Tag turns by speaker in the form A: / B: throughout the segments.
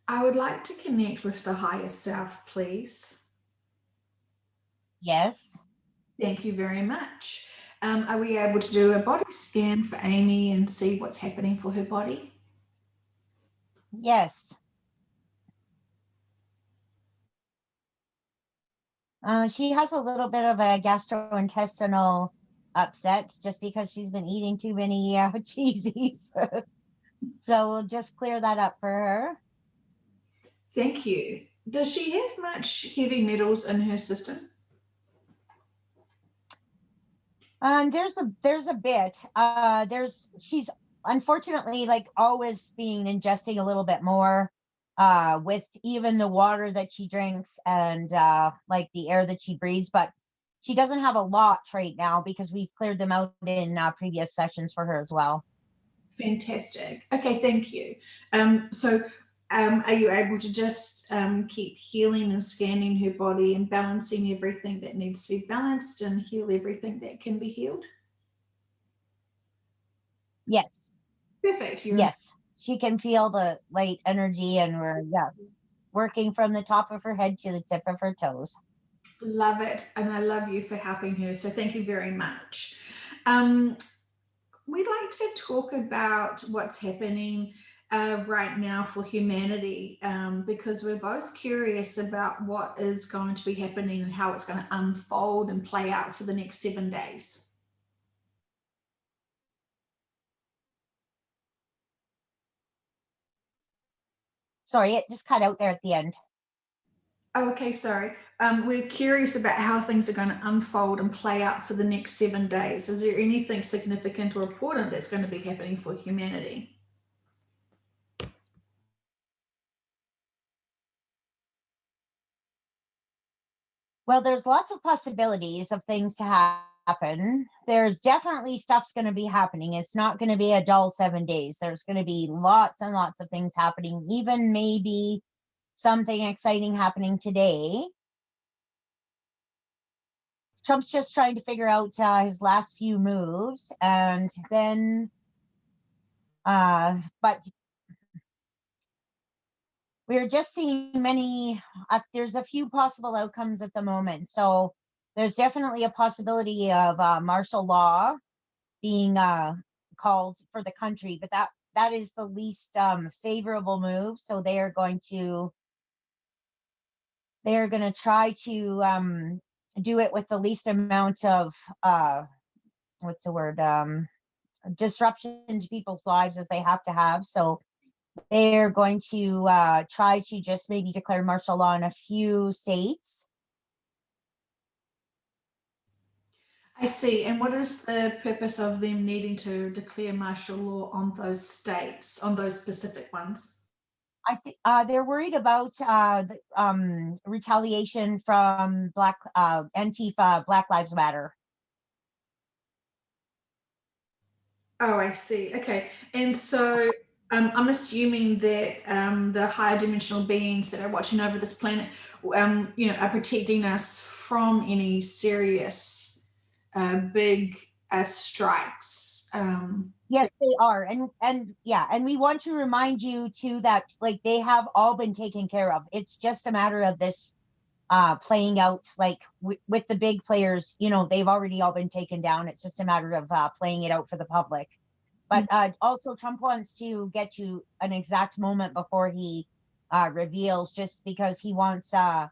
A: I would like to connect with the higher self, please.
B: Yes.
A: Thank you very much. Are we able to do a body scan for Amy and see what's happening for her body?
B: Yes. She has a little bit of a gastrointestinal upset just because she's been eating too many cheesies. So we'll just clear that up for her.
A: Thank you. Does she have much heavy metals in her system?
B: There's a bit. There's she's unfortunately like always being ingesting a little bit more with even the water that she drinks and like the air that she breathes, but she doesn't have a lot right now because we've cleared them out in previous sessions for her as well.
A: Fantastic. Okay, thank you. Are you able to just keep healing and scanning her body and balancing everything that needs to be balanced and heal everything that can be healed?
B: Yes.
A: Perfect. You're
B: Yes. She can feel the light energy and we're yeah, working from the top of her head to the tip of her toes.
A: love it, and I love you for helping her. So thank you very much. Um, we'd like to talk about what's happening right now for humanity because we're both curious about what is going to be happening and how it's going to unfold and play out for the next 7 days.
B: Sorry, it just cut out there at the end.
A: Oh, okay, sorry. We're curious about how things are going to unfold and play out for the next 7 days. Is there anything significant or important that's going to be happening for humanity?
B: Well, there's lots of possibilities of things to happen. There's definitely stuff's going to be happening. It's not going to be a dull 7 days. There's going to be lots and lots of things happening, even maybe something exciting happening today. Trump's just trying to figure out his last few moves. And then, but we're just seeing many, there's a few possible outcomes at the moment. So there's definitely a possibility of martial law being called for the country, but that is the least favorable move. So they are going to try to do it with the least amount of what's the word disruption to people's lives as they have to have. So they're going to try to just maybe declare martial law in a few states.
A: I see. And what is the purpose of them needing to declare martial law on those states, on those specific ones?
B: I think they're worried about retaliation from Black Antifa, Black Lives Matter.
A: Oh, I see. Okay. And so I'm assuming that the higher dimensional beings that are watching over this planet, are protecting us from any serious, big strikes.
B: Yes, they are, and yeah, and we want to remind you too that like they have all been taken care of. It's just a matter of this playing out like with the big players. They've already all been taken down. It's just a matter of playing it out for the public. But also, Trump wants to get to an exact moment before he reveals, just because he wants to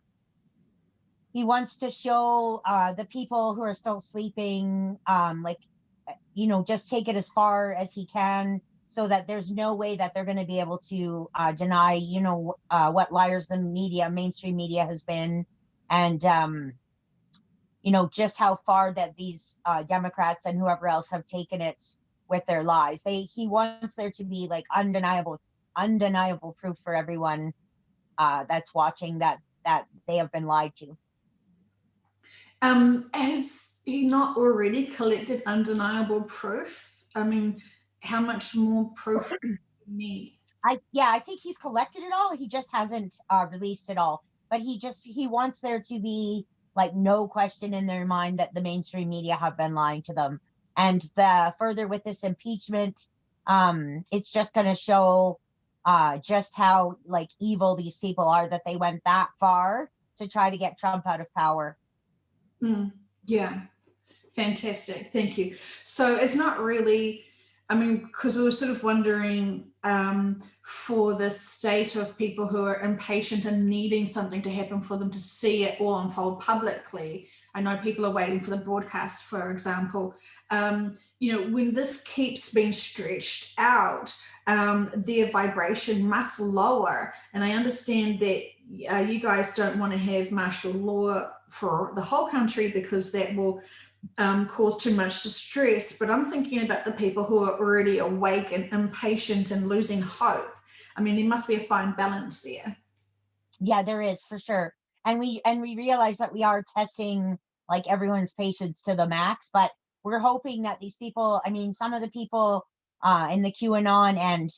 B: show the people who are still sleeping, like, just take it as far as he can, so that there's no way that they're going to be able to deny, what liars the media, mainstream media, has been, and just how far that these Democrats and whoever else have taken it with their lies. He wants there to be like undeniable proof for everyone that's watching that they have been lied to.
A: Has he not already collected undeniable proof? I mean, how much more proof do you need?
B: I think he's collected it all. He just hasn't released it all. But he wants there to be like no question in their mind that the mainstream media have been lying to them. And the further with this impeachment, it's just going to show. just how like evil these people are, that they went that far to try to get Trump out of power.
A: Mm, yeah. Fantastic. Thank you. So it's not really, I mean, because we were sort of wondering for the state of people who are impatient and needing something to happen for them to see it all unfold publicly. I know people are waiting for the broadcast, for example. When this keeps being stretched out, their vibration must lower. And I understand that you guys don't want to have martial law for the whole country because that will cause too much distress, but I'm thinking about the people who are already awake and impatient and losing hope. I mean, there must be a fine balance there.
B: Yeah, there is for sure. And we realize that we are testing like everyone's patience to the max, but we're hoping that these people, I mean, some of the people in the QAnon and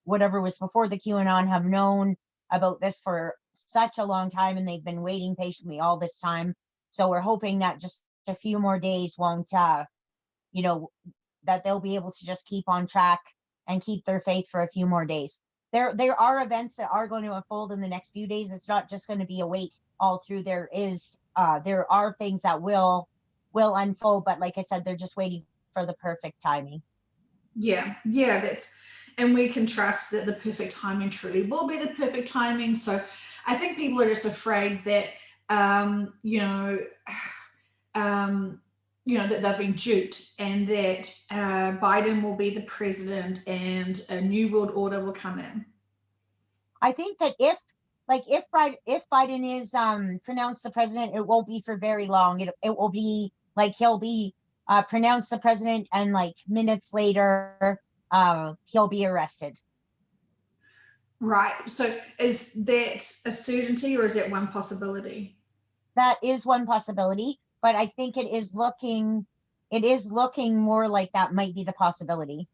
B: whatever was before the QAnon have known about this for such a long time, and they've been waiting patiently all this time. So we're hoping that just a few more days won't, you know, that they'll be able to just keep on track and keep their faith for a few more days. There are events that are going to unfold in the next few days. It's not just going to be a wait all through. There are things that will unfold, but like I said, they're just waiting for the perfect timing.
A: Yeah, and we can trust that the perfect timing truly will be the perfect timing. So I think people are just afraid that, um, you know, um, that they've been duped and that Biden will be the president and a new world order will come in.
B: I think that if Biden is pronounced the president, it won't be for very long. It will be like he'll be pronounced the president, and like minutes later, he'll be arrested.
A: Right. So is that a certainty or is that one possibility?
B: That is one possibility, but I think it is looking more like that might be the possibility.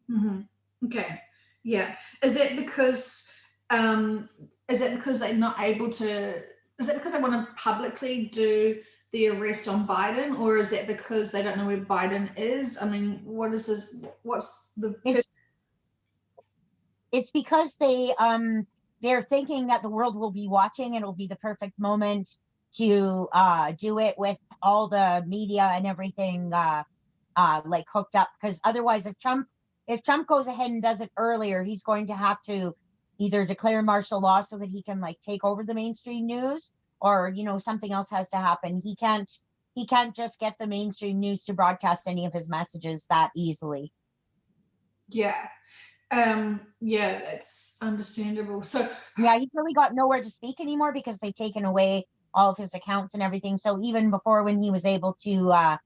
A: Hmm. Okay. Yeah. Is it because um is it because they're not able to is it because they want to publicly do the arrest on Biden or is that because they don't know where Biden is? I mean, what's the
B: It's it's because they're thinking that the world will be watching, and it'll be the perfect moment to do it with all the media and everything like hooked up, because otherwise if Trump goes ahead and does it earlier, he's going to have to either declare martial law so that he can like take over the mainstream news, or something else has to happen. He can't just get the mainstream news to broadcast any of his messages that easily.
A: Yeah. Yeah, that's understandable. So
B: Yeah, he's really got nowhere to speak anymore because they've taken away all of his accounts and everything. So even before, when he was able to,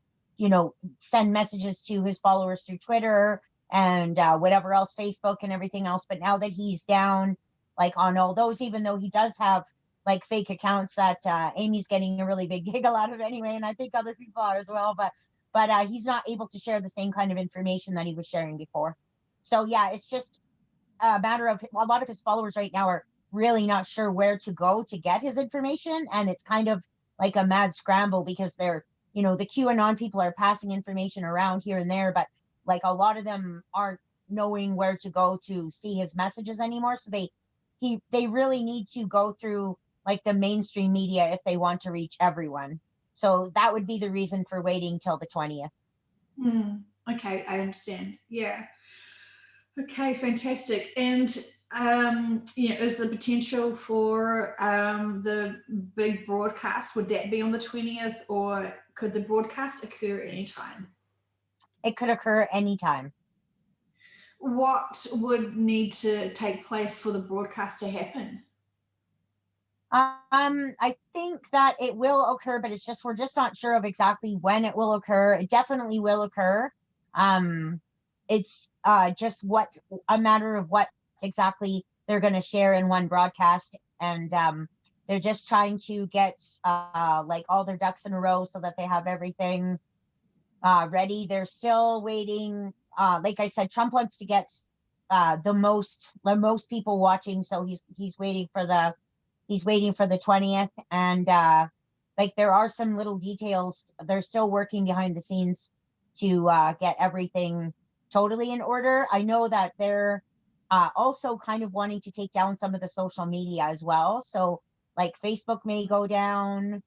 B: send messages to his followers through Twitter and whatever else, Facebook and everything else, but now that he's down, like on all those, even though he does have like fake accounts that Amy's getting a really big giggle out of anyway, and I think other people are as well, but he's not able to share the same kind of information that he was sharing before. So yeah, it's just a matter of a lot of his followers right now are really not sure where to go to get his information, and it's kind of like a mad scramble because the QAnon people are passing information around here and there, but like a lot of them aren't knowing where to go to see his messages anymore. So they really need to go through like the mainstream media if they want to reach everyone. So that would be the reason for waiting till the 20th.
A: hmm, okay, I understand. Yeah. Okay, fantastic. And is the potential for the big broadcast, would that be on the 20th or could the broadcast occur anytime?
B: It could occur anytime.
A: What would need to take place for the broadcast to happen?
B: I think that it will occur, but we're just not sure of exactly when it will occur. It definitely will occur. Um, it's just what a matter of what exactly they're going to share in one broadcast, and they're just trying to get like all their ducks in a row so that they have everything ready. They're still waiting. Like I said, Trump wants to get the most people watching, so he's waiting for the 20th, and like there are some little details. They're still working behind the scenes to get everything totally in order. I know that also kind of wanting to take down some of the social media as well. So like Facebook may go down.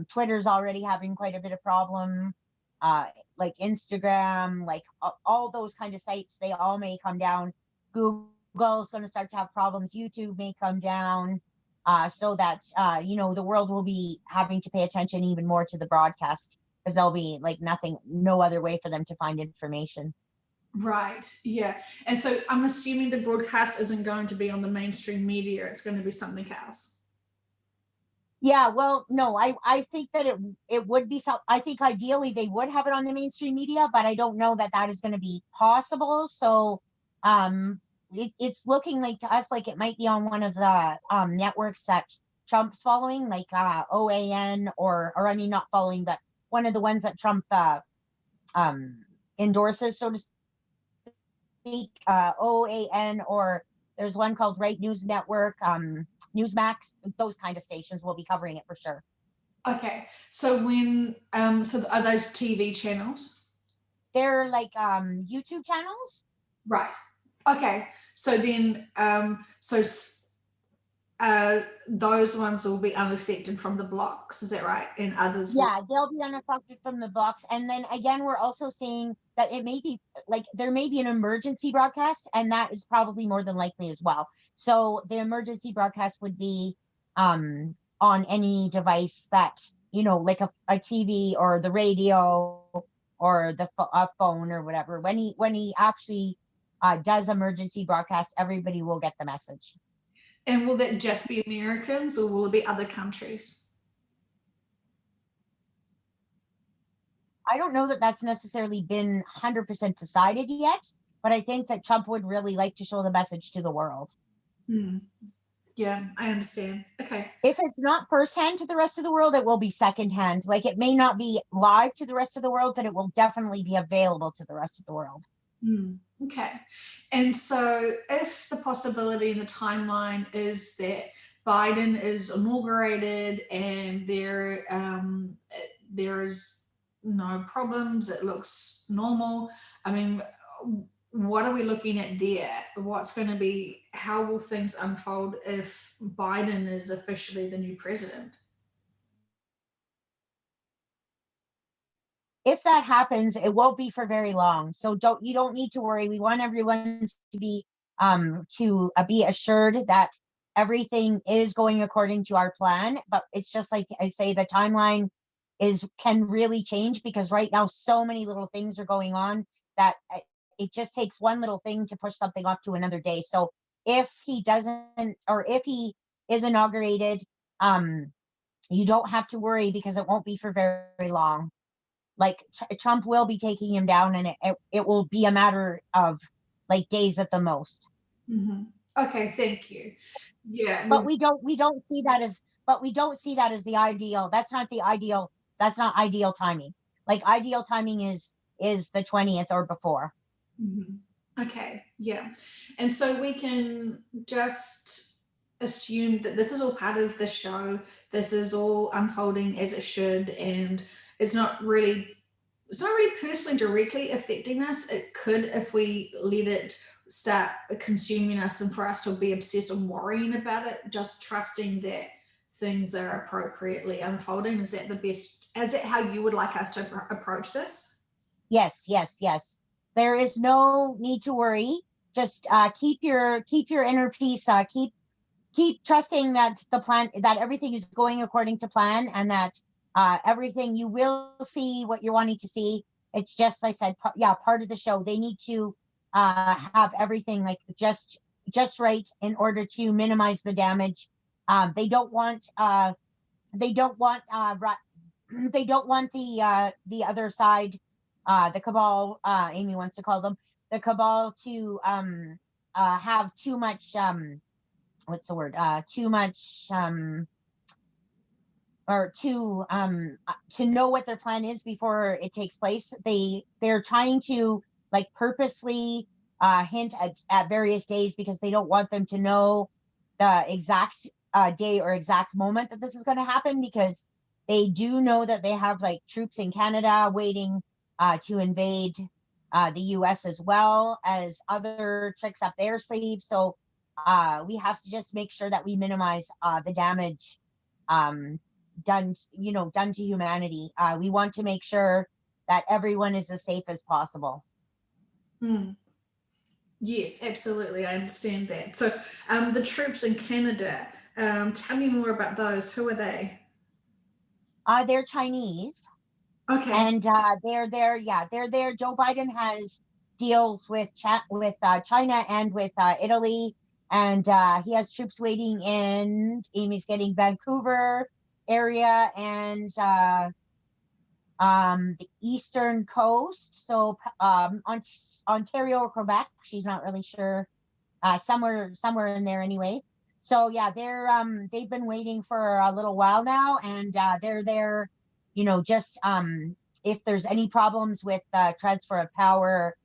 B: Twitter's already having quite a bit of problem. Uh, like Instagram, like all those kind of sites, they all may come down. Google's going to start to have problems. YouTube may come down. So that the world will be having to pay attention even more to the broadcast, because there'll be like no other way for them to find information.
A: Right. Yeah. And so I'm assuming the broadcast isn't going to be on the mainstream media. It's going to be something else.
B: Yeah, well, no, I think that it would be some. I think ideally they would have it on the mainstream media, but I don't know that that is going to be possible. So, it's looking like to us like it might be on one of the networks that Trump's following, like OAN, or I mean not following, but one of the ones that Trump um endorses, so to speak, OAN, or there's one called Right News Network, Newsmax. Those kind of stations will be covering it for sure.
A: Okay. So so are those TV channels?
B: They're like YouTube channels.
A: Right. Okay. So then, those ones will be unaffected from the blocks. Is that right? And others will.
B: Yeah, they'll be unaffected from the box. And then again, we're also seeing that it may be like there may be an emergency broadcast, and that is probably more than likely as well. So the emergency broadcast would be on any device that, like a TV or the radio or a phone or whatever. When he actually does emergency broadcast, everybody will get the message.
A: And will that just be Americans, or will it be other countries?
B: I don't know that that's necessarily been 100% decided yet, but I think that Trump would really like to show the message to the world.
A: Hmm. Yeah, I understand. Okay.
B: If it's not firsthand to the rest of the world, it will be secondhand. Like it may not be live to the rest of the world, but it will definitely be available to the rest of the world.
A: Okay. And so, if the possibility in the timeline is that Biden is inaugurated and there is no problems, it looks normal. I mean, what are we looking at there? What's going to be? How will things unfold if Biden is officially the new president?
B: If that happens, it won't be for very long. So you don't need to worry. We want everyone to be assured that everything is going according to our plan. But it's just like I say, the timeline can really change, because right now so many little things are going on that it just takes one little thing to push something off to another day. So if he doesn't, or if he is inaugurated, you don't have to worry, because it won't be for very long. Like Trump will be taking him down, and it will be a matter of like days at the most.
A: Hmm. Okay, thank you. Yeah,
B: But we don't see that as the ideal. That's not ideal timing. Like ideal timing is the 20th or before.
A: mhm. Okay, yeah. And so we can just assume that this is all part of the show. This is all unfolding as it should, and it's not really it's not really personally directly affecting us. It could if we let it start consuming us and for us to be obsessed and worrying about it, just trusting that things are appropriately unfolding. Is that the best? Is that how you would like us to approach this?
B: Yes, yes, yes. There is no need to worry. Just keep your inner peace. Keep trusting that everything is going according to plan, and that everything, you will see what you're wanting to see. It's just, like I said, yeah, part of the show. They need to have everything like just right in order to minimize the damage. They don't want they don't want they don't want the other side, the cabal, Amy wants to call them, the cabal, to have too much, what's the word, too much, or to know what their plan is before it takes place. They're trying to like purposely hint at various days, because they don't want them to know the exact day or exact moment that this is going to happen, because they do know that they have like troops in Canada waiting to invade. the U.S. as well as other tricks up their sleeve. So we have to just make sure that we minimize the damage um, done to humanity. We want to make sure that everyone is as safe as possible.
A: Mm. Yes, absolutely. I understand that. So, the troops in Canada, tell me more about those. Who are they?
B: They're Chinese,
A: Okay.
B: and they're there. Yeah, they're there. Joe Biden has deals with China and with Italy, and he has troops waiting in. Amy's getting Vancouver area and the eastern coast. So Ontario or Quebec. She's not really sure. Somewhere in there anyway. So yeah, they've been waiting for a little while now, and they're there. Just if there's any problems with transfer of power,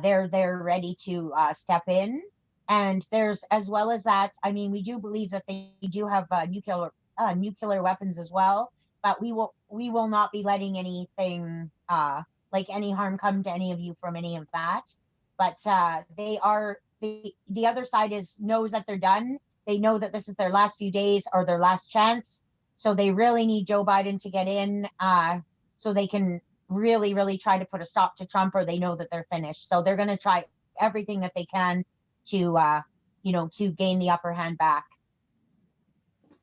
B: they're ready to step in. And there's as well as that. I mean, we do believe that they do have nuclear weapons as well, but we will not be letting anything like any harm come to any of you from any of that. But the other side is knows that they're done. They know that this is their last few days or their last chance. So they really need Joe Biden to get in so they can really, really try to put a stop to Trump, or they know that they're finished. So they're going to try everything that they can to gain the upper hand back.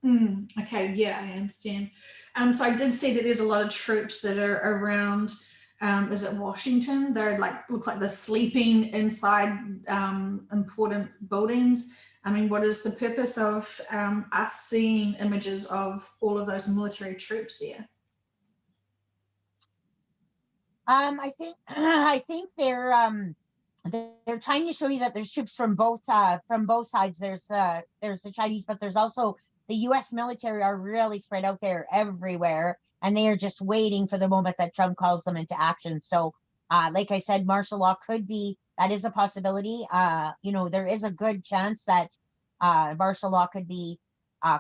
A: Mm, okay, yeah, I understand. So I did see that there's a lot of troops that are around. Is it Washington? They're like looks like they're sleeping inside important buildings. I mean, what is the purpose of us seeing images of all of those military troops there?
B: I think they're trying to show you that there's troops from both sides. There's the Chinese, but there's also the U.S. military are really spread out there everywhere, and they are just waiting for the moment that Trump calls them into action. So, like I said, martial law could be that is a possibility. There is a good chance that martial law could be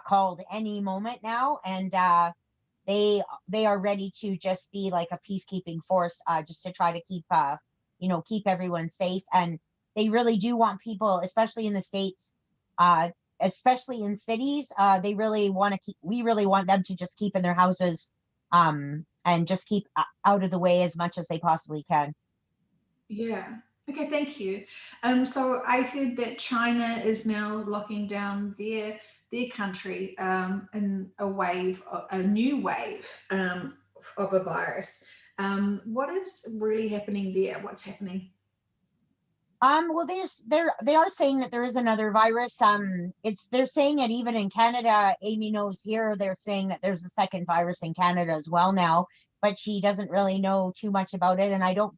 B: called any moment now, and they are ready to just be like a peacekeeping force, just to try to keep everyone safe. And they really do want people, especially in the states, uh, especially in cities. They really want to keep. We really want them to just keep in their houses, and just keep out of the way as much as they possibly can.
A: Yeah. Okay, thank you. So I heard that China is now locking down their country in a new wave of a virus. What is really happening there? What's happening?
B: Well, they are saying that there is another virus. They're saying it even in Canada. Amy knows here. They're saying that there's a second virus in Canada as well now, but she doesn't really know too much about it. And I don't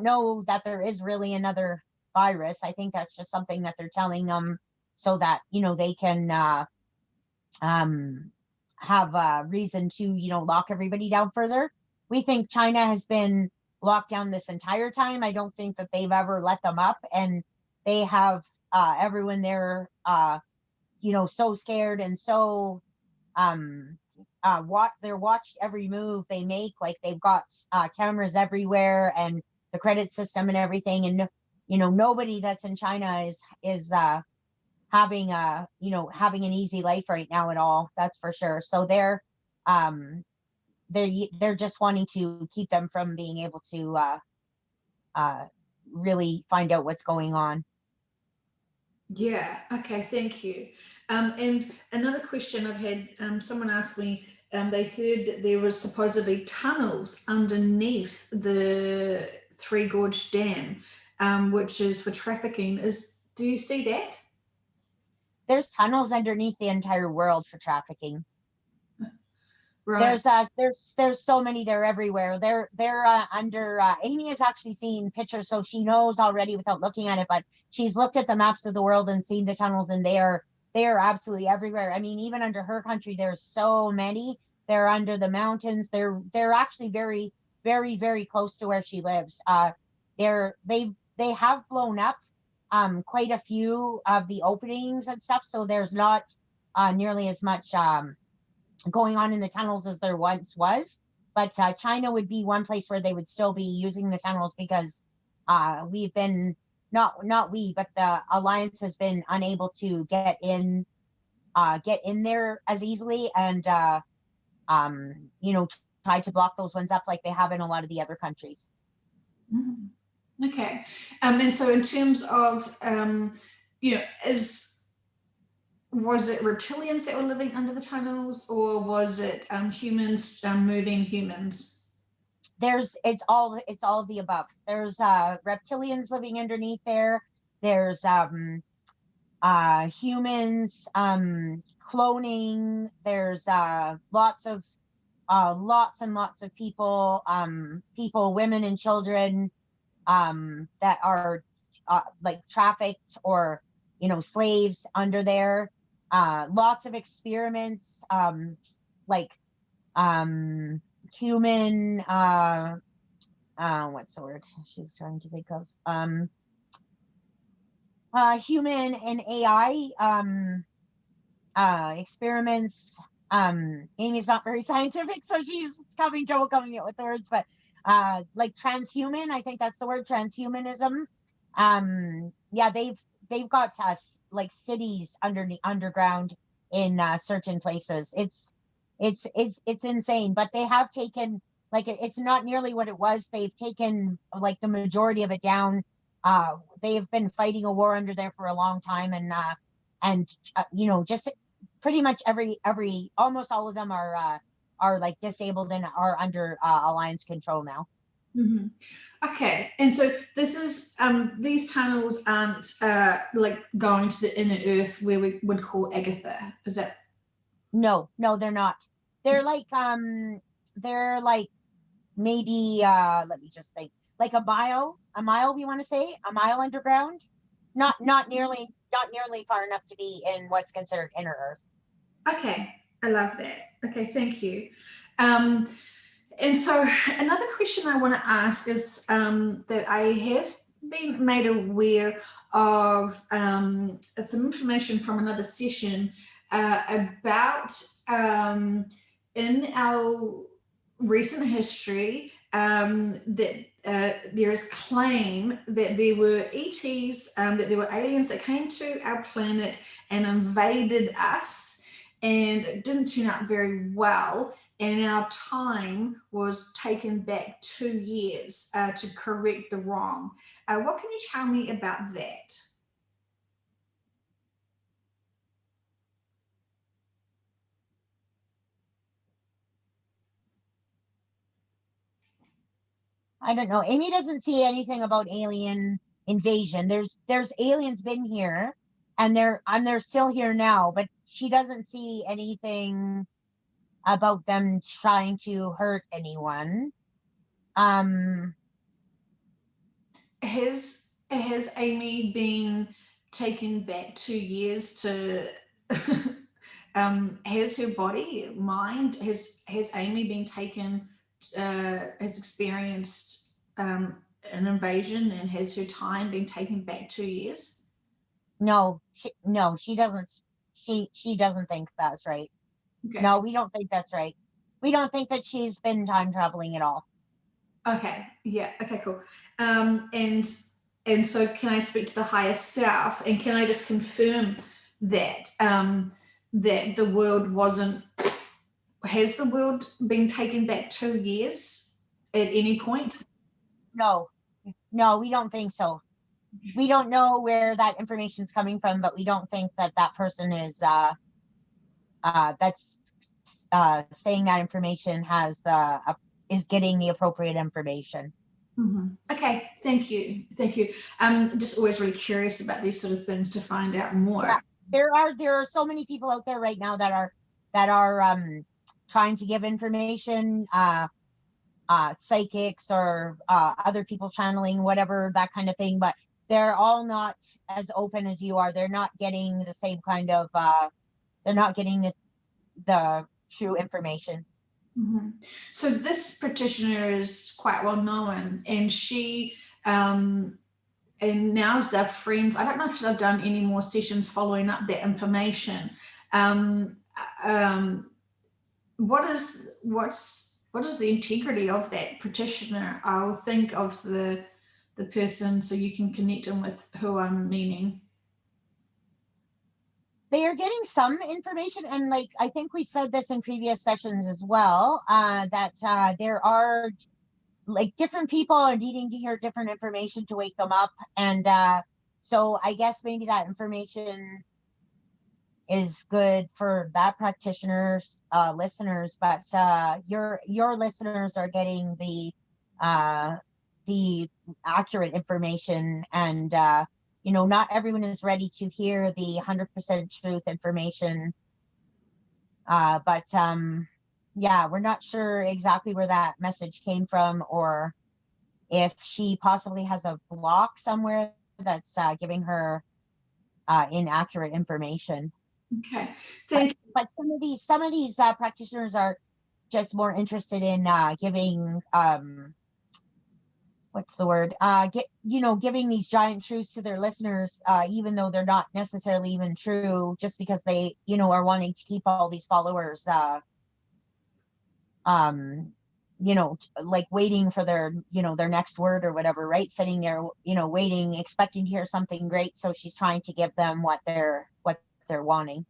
B: know that there is really another virus. I think that's just something that they're telling them so that they can um, have a reason to lock everybody down further. We think China has been locked down this entire time. I don't think that they've ever let them up, and they have everyone there, so scared and so they're watched every move they make. Like they've got cameras everywhere and the credit system and everything, and nobody that's in China is having an easy life right now at all. That's for sure. So um they're just wanting to keep them from being able to uh really find out what's going on.
A: Yeah. Okay. Thank you. And another question I've had, someone asked me, they heard that there was supposedly tunnels underneath the Three Gorge Dam, which is for trafficking. Do you see that?
B: There's tunnels underneath the entire world for trafficking.
A: Right.
B: There's so many. They're everywhere. They're under Amy has actually seen pictures, so she knows already without looking at it, but she's looked at the maps of the world and seen the tunnels, and they are absolutely everywhere. I mean, even under her country there's so many. They're under the mountains. They're actually very, very, very close to where she lives. They have blown up quite a few of the openings and stuff, so there's not nearly as much going on in the tunnels as there once was. but China would be one place where they would still be using the tunnels because we've been not we, but the alliance has been unable to get in there as easily, and you know, try to block those ones up like they have in a lot of the other countries.
A: Mhm. Okay. And so in terms of, you know, was it reptilians that were living under the tunnels, or was it humans moving humans?
B: It's all of the above. There's reptilians living underneath there. There's humans, cloning. There's lots and lots of people, women and children, that are like trafficked or, you know, slaves under there. Lots of experiments, like um, human. What's the word she's trying to think of? Human and AI experiments. Amy's not very scientific, so she's having trouble coming up with the words, but like transhuman, I think that's the word, transhumanism. Yeah, they've got like cities underground in certain places. It's insane, but they have taken, like, it's not nearly what it was. They've taken like the majority of it down. They've been fighting a war under there for a long time, and you know, just pretty much every almost all of them are like disabled and are under alliance control now.
A: Hmm. Okay, and so this is these tunnels aren't like going to the inner earth where we would call Agatha. Is that
B: No, no, they're not. They're like they're like maybe let me just think, like a mile, we want to say a mile underground. Not nearly far enough to be in what's considered inner earth.
A: okay? I love that. Okay, thank you. Um, and so another question I want to ask is that I have been made aware of some information from another session about in our recent history that there is claim that there were ETs, that there were aliens that came to our planet and invaded us, and it didn't turn out very well. And our time was taken back 2 years to correct the wrong. What can you tell me about that?
B: I don't know. Amy doesn't see anything about alien invasion. There's aliens been here, and they're still here now, but she doesn't see anything about them trying to hurt anyone. Um,
A: Has Amy been taken back 2 years to has her body, mind, has Amy been taken, has experienced an invasion, and has her time been taken back 2 years?
B: no, she doesn't. She doesn't think that's right.
A: Okay.
B: No, we don't think that's right. We don't think that she's been time traveling at all.
A: Okay. Yeah. Okay. Cool. And so, can I speak to the higher self, and can I just confirm that that the world wasn't? Has the world been taken back 2 years at any point?
B: No, no, we don't think so. We don't know where that information's coming from, but we don't think that that person is that's saying that information is getting the appropriate information.
A: Mhm. Okay, thank you. I'm just always really curious about these sort of things to find out
B: Yeah,
A: more.
B: there are so many people out there right now that are trying to give information, psychics or other people channeling, whatever, that kind of thing, but they're all not as open as you are. They're not getting the same kind of they're not getting the true information.
A: Mhm. So this practitioner is quite well known, and um, and now they're friends. I don't know if they've done any more sessions following up that information. Um, um, what's what is the integrity of that practitioner? I'll think of the person so you can connect them with who I'm meaning.
B: They are getting some information, and like I think we said this in previous sessions as well, that there are like different people are needing to hear different information to wake them up, and so I guess maybe that information is good for that practitioner's listeners, but your listeners are getting uh, the accurate information, and not everyone is ready to hear the 100% truth information. But yeah, we're not sure exactly where that message came from, or if she possibly has a block somewhere that's giving her inaccurate information.
A: Okay,
B: But
A: thank
B: some of these practitioners are just more interested in giving what's the word giving these giant truths to their listeners, even though they're not necessarily even true, just because they are wanting to keep all these followers um like waiting for their next word or whatever, right? Sitting there waiting, expecting to hear something great, so she's trying to give them what they're wanting.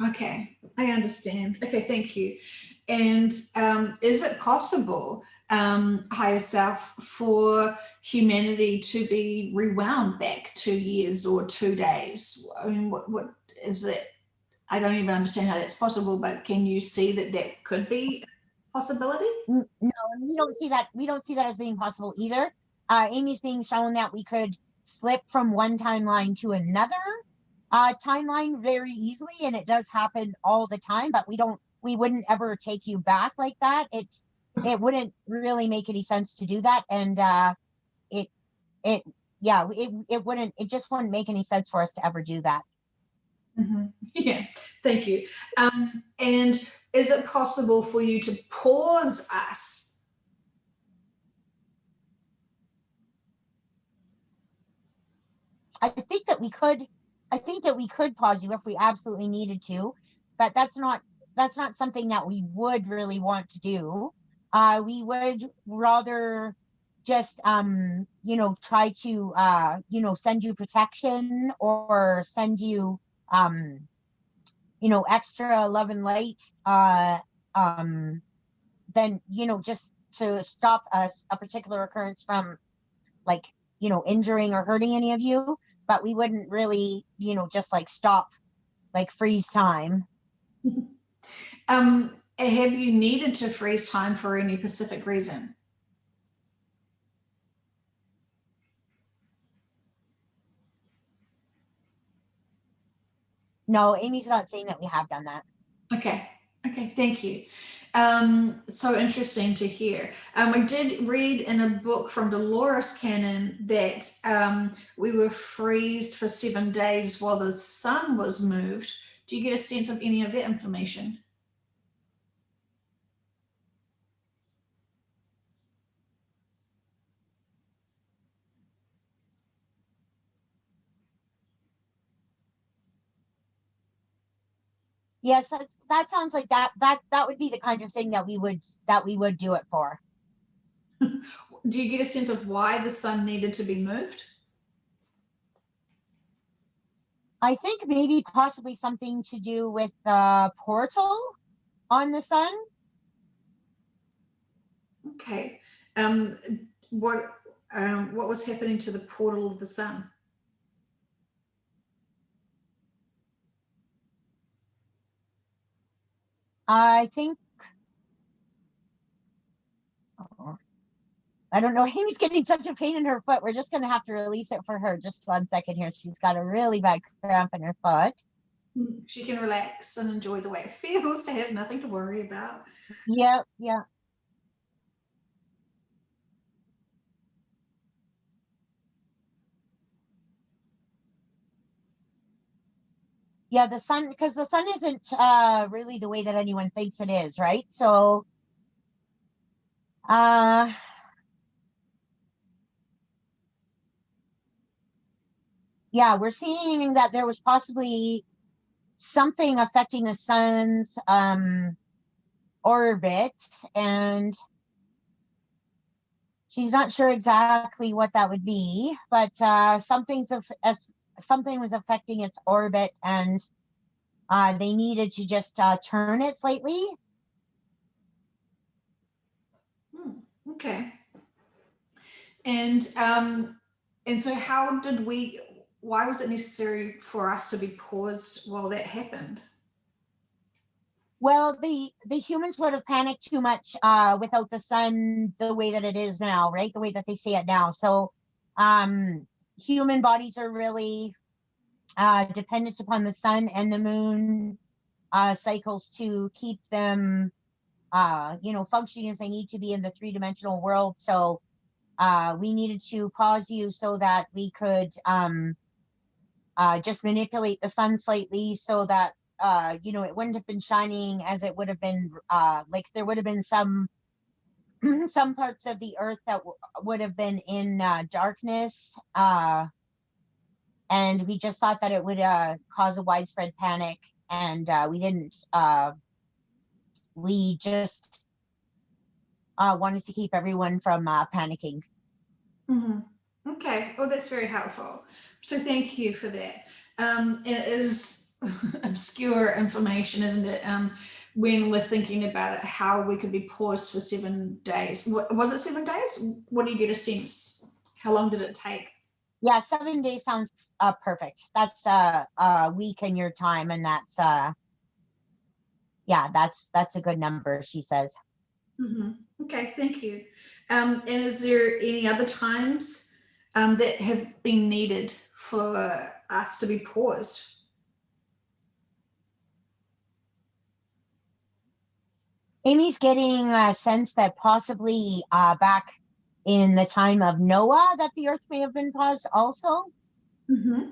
A: Okay, I understand. Okay, thank you. And is it possible, higher self, for humanity to be rewound back 2 years or 2 days? I mean, what is that? I don't even understand how that's possible, but can you see that that could be a possibility?
B: No, we don't see that as being possible either. Amy's being shown that we could slip from one timeline to another timeline very easily, and it does happen all the time. But we wouldn't ever take you back like that. It wouldn't really make any sense to do that, and it it yeah, it just wouldn't make any sense for us to ever do that.
A: Hmm. Yeah, thank you. And is it possible for you to pause us?
B: I think that we could pause you if we absolutely needed to, but that's not something that we would really want to do. We would rather just try to send you protection, or send you extra love and light, um than just to stop a particular occurrence from, like, injuring or hurting any of you. But we wouldn't really, just like stop, like freeze time.
A: Have you needed to freeze time for any specific reason?
B: No, Amy's not saying that we have done that.
A: Okay. Okay. Thank you. So interesting to hear. I did read in a book from Dolores Cannon that we were freezed for 7 days while the sun was moved. Do you get a sense of any of that information?
B: Yes, that sounds like that would be the kind of thing that we would do it for.
A: Do you get a sense of why the sun needed to be moved?
B: I think maybe possibly something to do with the portal on the sun.
A: Okay. Um, what what was happening to the portal of the sun?
B: I think, oh, I don't know. Amy's getting such a pain in her foot. We're just going to have to release it for her. Just 1 second here. She's got a really bad cramp in her foot.
A: She can relax and enjoy the way it feels to have nothing to worry about.
B: Yeah, yeah. Yeah, the sun, because the sun isn't really the way that anyone thinks it is, right? So, uh, yeah, we're seeing that there was possibly something affecting the sun's orbit, and she's not sure exactly what that would be, but something was affecting its orbit, and they needed to just turn it slightly.
A: Okay. And so how did we? Why was it necessary for us to be paused while that happened?
B: Well, the humans would have panicked too much without the sun the way that it is now, right? The way that they see it now. So, um, human bodies are really dependent upon the sun and the moon cycles to keep them, functioning as they need to be in the three-dimensional world. So, we needed to pause you so that we could just manipulate the sun slightly so that it wouldn't have been shining as it would have been like there would have been some some parts of the earth that would have been in darkness, and we just thought that it would cause a widespread panic, and we didn't we just wanted to keep everyone from panicking.
A: Mm-hmm. Okay. Well, that's very helpful. So thank you for that. It is obscure information, isn't it? When we're thinking about it, how we could be paused for 7 days. Was it 7 days? What do you get a sense? How long did it take?
B: Yeah, 7 days sounds perfect. That's a week in your time, and that's yeah, that's a good number, she says.
A: Hmm. Okay, thank you. And is there any other times that have been needed for us to be paused?
B: Amy's getting a sense that possibly back in the time of Noah that the earth may have been paused also.
A: Hmm.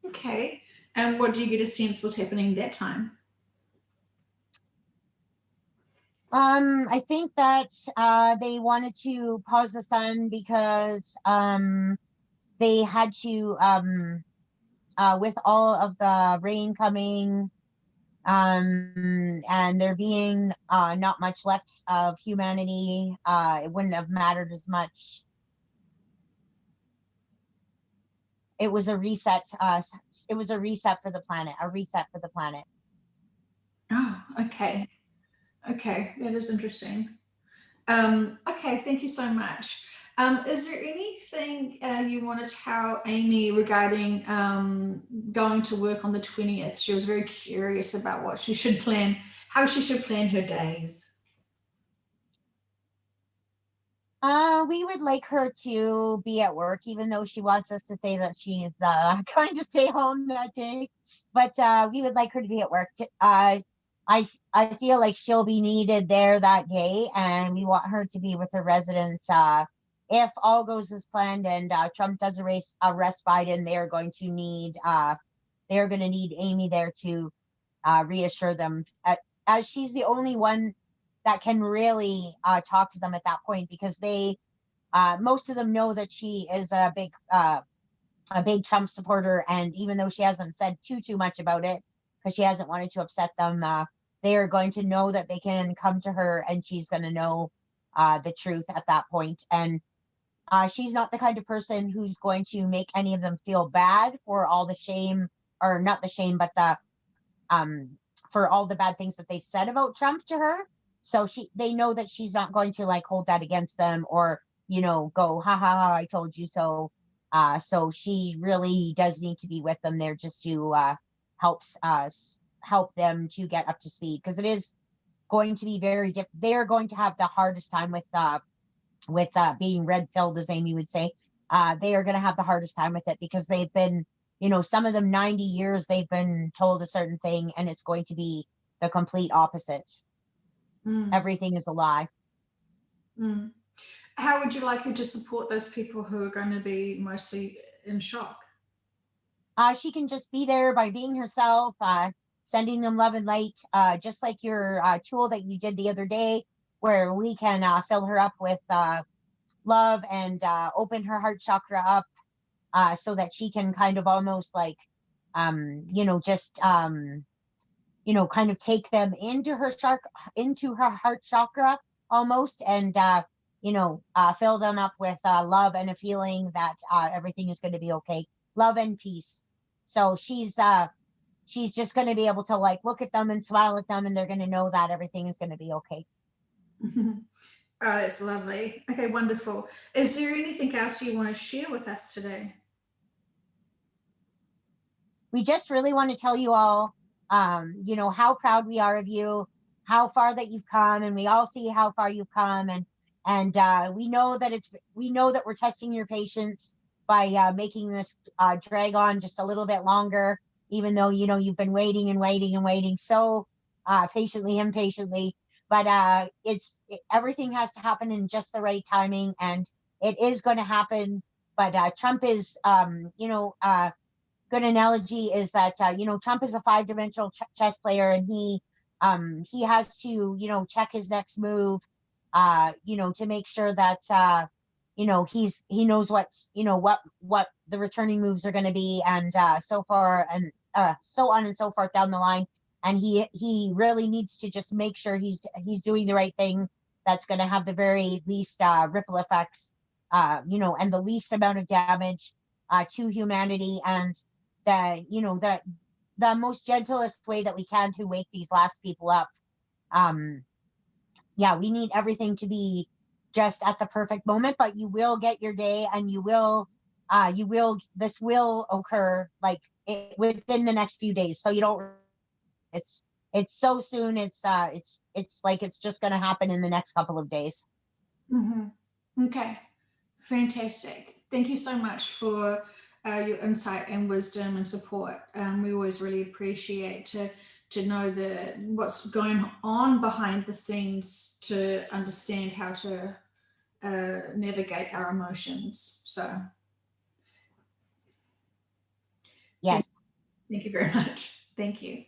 A: Okay. And what do you get a sense was happening that time?
B: I think that they wanted to pause the sun because they had to, with all of the rain coming, and there being not much left of humanity, it wouldn't have mattered as much. It was a reset. It was a reset for the planet. A reset for the planet.
A: Oh, okay. Okay, that is interesting. Okay, thank you so much. Is there anything you want to tell Amy regarding going to work on the 20th? She was very curious about what she should plan, how she should plan her days.
B: We would like her to be at work, even though she wants us to say that she's going to stay home that day. But we would like her to be at work. I feel like she'll be needed there that day, and we want her to be with the residents. If all goes as planned and Trump does arrest Biden, they are going to need Amy there to reassure them, as she's the only one that can really talk to them at that point, because they most of them know that she is a big Trump supporter, and even though she hasn't said too much about it because she hasn't wanted to upset them, they are going to know that they can come to her, and she's going to know the truth at that point. And she's not the kind of person who's going to make any of them feel bad for all the shame, or not the shame, but the um, for all the bad things that they've said about Trump to her. So they know that she's not going to like hold that against them, or go ha ha ha, I told you so. So she really does need to be with them there just to helps us help them to get up to speed, because it is going to be very they are going to have the hardest time with being red filled, as Amy would say. They are going to have the hardest time with it because they've been, some of them 90 years they've been told a certain thing, and it's going to be the complete opposite.
A: Mm,
B: Everything is a lie.
A: mm. How would you like her to support those people who are going to be mostly in shock?
B: She can just be there by being herself, sending them love and light, just like your tool that you did the other day, where we can fill her up with love and open her heart chakra up, so that she can kind of almost like, just kind of take them into her heart chakra almost, and fill them up with love and a feeling that everything is going to be okay, love and peace. So she's just going to be able to like look at them and smile at them, and they're going to know that everything is going to be okay.
A: Oh, that's lovely. Okay, wonderful. Is there anything else you want to share with us today?
B: We just really want to tell you all, how proud we are of you, how far that you've come, and we all see how far you've come, and we know that we're testing your patience by making this drag on just a little bit longer, even though you've been waiting and waiting and waiting so patiently, impatiently. But everything has to happen in just the right timing, and it is going to happen. But Trump is, good analogy is that Trump is a five-dimensional chess player, and he has to check his next move, to make sure that he knows what the returning moves are going to be, and so far, and so on and so forth down the line. And he really needs to just make sure he's doing the right thing, that's going to have the very least ripple effects, and the least amount of damage to humanity, and the most gentlest way that we can to wake these last people up. Um, yeah, we need everything to be just at the perfect moment, but you will get your day, and this will occur like within the next few days. So you don't, it's so soon. It's like it's just going to happen in the next couple of days.
A: Okay, fantastic. Thank you so much for your insight and wisdom and support. We always really appreciate to know what's going on behind the scenes to understand how to navigate our emotions. So thank,
B: Yes.
A: thank you very much. Thank you.